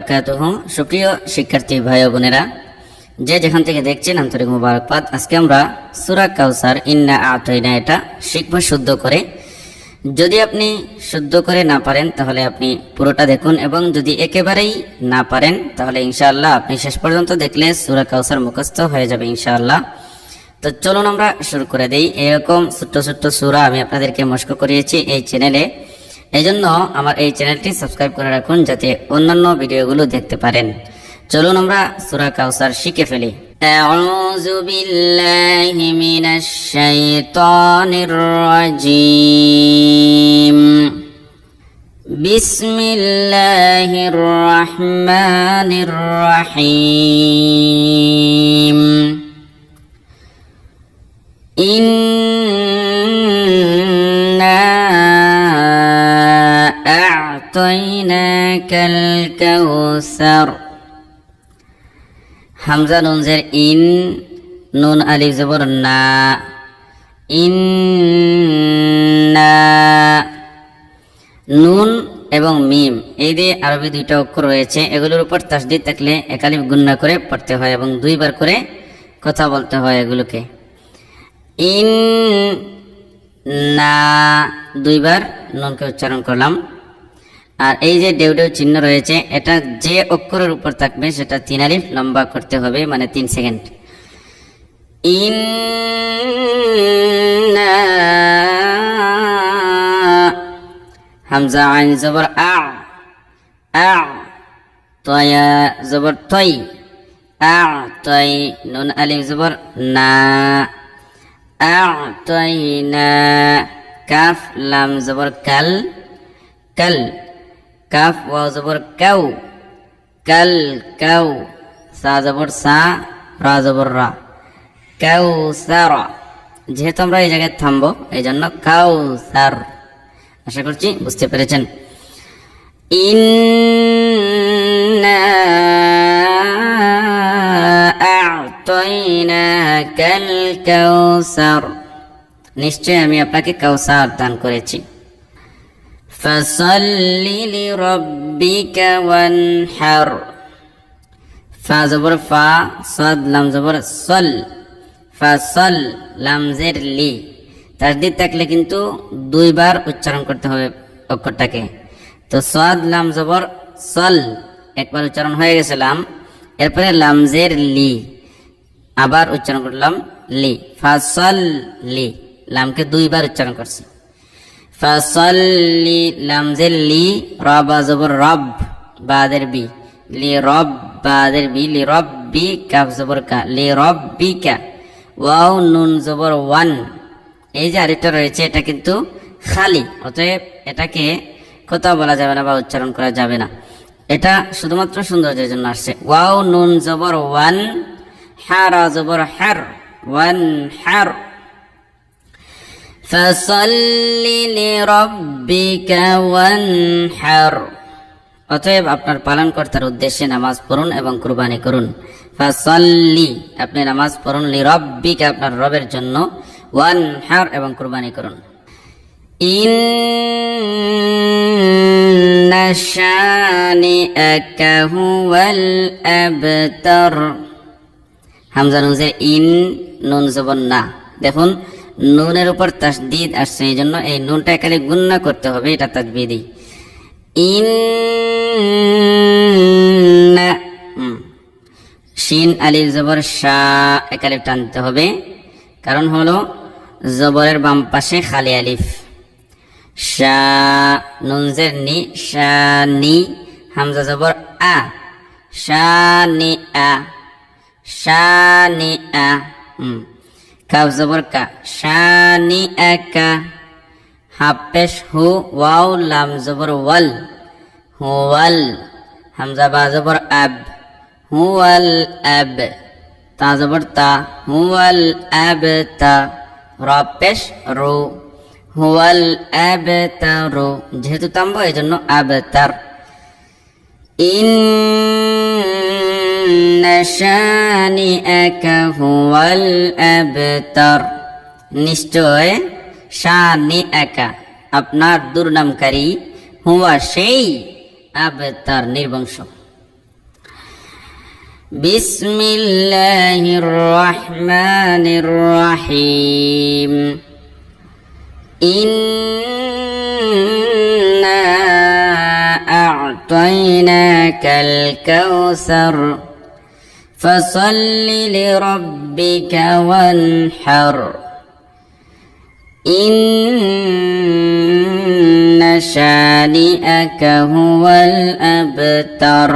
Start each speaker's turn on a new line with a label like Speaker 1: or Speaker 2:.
Speaker 1: বারাকাতুহু। সুপ্রিয় শিক্ষার্থী ভাই ও বোনেরা, যে যেখান থেকে দেখছেন আন্তরিক মুবারকবাদ। আজকে আমরা সূরা কাউসার ইন্না আ'তাইনা এটা শিখব শুদ্ধ করে। যদি আপনি শুদ্ধ করে না পারেন তাহলে আপনি পুরোটা দেখুন, এবং যদি একেবারেই না পারেন তাহলে ইনশাআল্লাহ আপনি শেষ পর্যন্ত দেখলে সূরা কাউসার মুখস্থ হয়ে যাবে ইনশাআল্লাহ। তো চলুন আমরা শুরু করে দেই। এরকম ছোট্ট ছোট্ট সূরা আমি আপনাদেরকে মস্ক করিয়েছি এই চ্যানেলে, এই জন্য আমার এই চ্যানেলটি সাবস্ক্রাইব করে রাখুন যাতে অন্যান্য ভিডিওগুলো দেখতে পারেন। চলুন আমরা সূরা কাউসার শিখে ফেলি। আউযু বিল্লাহি মিনাশ শাইতানির রাজীম। বিসমিল্লাহির রহমানির রহিম। আ'তাইনাকাল কাউসার। হামজা নুন জের ইন, নুন আলিফ জবর না, ইন্না। নুন এবং মিম এই দিয়ে আরবি দুইটা অক্ষর রয়েছে, এগুলোর উপর তাসদীদ থাকলে এক আলিফ গুণনা করে পড়তে হয় এবং দুইবার করে কথা বলতে হয় এগুলোকে। ইন না দুইবার নুনকে উচ্চারণ করলাম। আর এই যে ডেউ ডেউ চিহ্ন রয়েছে, এটা যে অক্ষরের উপর থাকবে সেটা 3 আলিফ লম্বা করতে হবে, মানে 3 সেকেন্ড। ইন্না। হামজা আইন জবর আ, আ। তয়া জবর তই, আ তই। নুন আলিফ জবর না, আ'তাইনা। কাফ লাম জবর কাল, কাল। কাফ ওয়াও জবর কাউ, কাল কাউ। সা জবর সা, রা জবর রা, কাউসারা। যেহেতু আমরা এই জায়গায় থামবো এই জন্য কাউসার। আশা করছি বুঝতে পেরেছেন। ইন্না আ'তাইনাকাল কাউসার। নিশ্চয় আমি আপনাকে কাউসার দান করেছি। ফাসাল্লি লিরাব্বিকা ওয়ানহার। ফা জবর ফা, সাদ লাম জবর সল। ফাসাল লাম জের লি। তাসদীদ থাকলে কিন্তু দুইবার উচ্চারণ করতে হবে অক্ষরটাকে। তো সাদ লাম জবর সল একবার উচ্চারণ হয়ে গেছে লাম, এরপরে লাম জের লি আবার উচ্চারণ করলাম লি। ফাসাল্লি লামকে দুইবার উচ্চারণ করছি। ফাসাল্লি লাম জের লি, রা বা জবর রব, বাদের বি, লি রব বাদের বি, লি রব্বি। কাফ জবর কা, লি রব্বিকা। ওয়াও নুন জবর ওয়ান। এই যে আরেকটা রয়েছে এটা কিন্তু খালি, অতএব এটাকে কথা বলা যাবে না বা উচ্চারণ করা যাবে না, এটা শুধুমাত্র সৌন্দর্যের জন্য আসছে। ওয়াও নুন জবর ওয়ান, হারা জবর হার, ওয়ান হার। ফাসাল্লি লিরাব্বিকা ওয়ানহার। অতএব আপনার পালনকর্তার উদ্দেশ্যে নামাজ পড়ুন এবং কুরবানি করুন। ফাসাল্লি আপনি নামাজ পড়ুন, লিরাব্বিকা আপনার রবের জন্য, ওয়ানহার এবং কুরবানি করুন। ইন্না শানিআকা হুয়াল আবতার। হামজা নুন জের ইন, নুন জবর না। দেখুন নুনের উপর তাসদীদ আসছে, এই জন্য এই নুনটা একালে গুণনা করতে হবে, এটা তাজবিদি। ইন্না। শিন আলিফ জবর শা, একালিফ টানতে হবে, কারণ হলো জবরের বাম পাশে খালি আলিফ। শা নুন জের নি, শানি। হামজা জবর আ, শানি আ, শানি আ। কাফ জবর কা, শানি আকা। হাফ পেশ হু, ওয়াও লাম জবর ওয়াল, হুয়াল। হামজা বা জবর আব, হুয়াল আব। তা জবর তা, হুয়াল আবতা। রা পেশ রু, হুয়াল আবতারু। যেহেতু তাম্ব এই জন্য আবতার। ইন্না শানিআকা হুয়াল আবতার। নিশ্চয় শানিআকা আপনার দুর্নামকারী, হুয়া সেই, আবতার নির্বংশ। বিসমিল্লাহির রহমানির রহিম ইন্না আ'তাইনাকাল কাউসার ফাসাল্লি লিরাব্বিকা ওয়ানহার ইন্না শানি'আকা হুয়াল আবতার।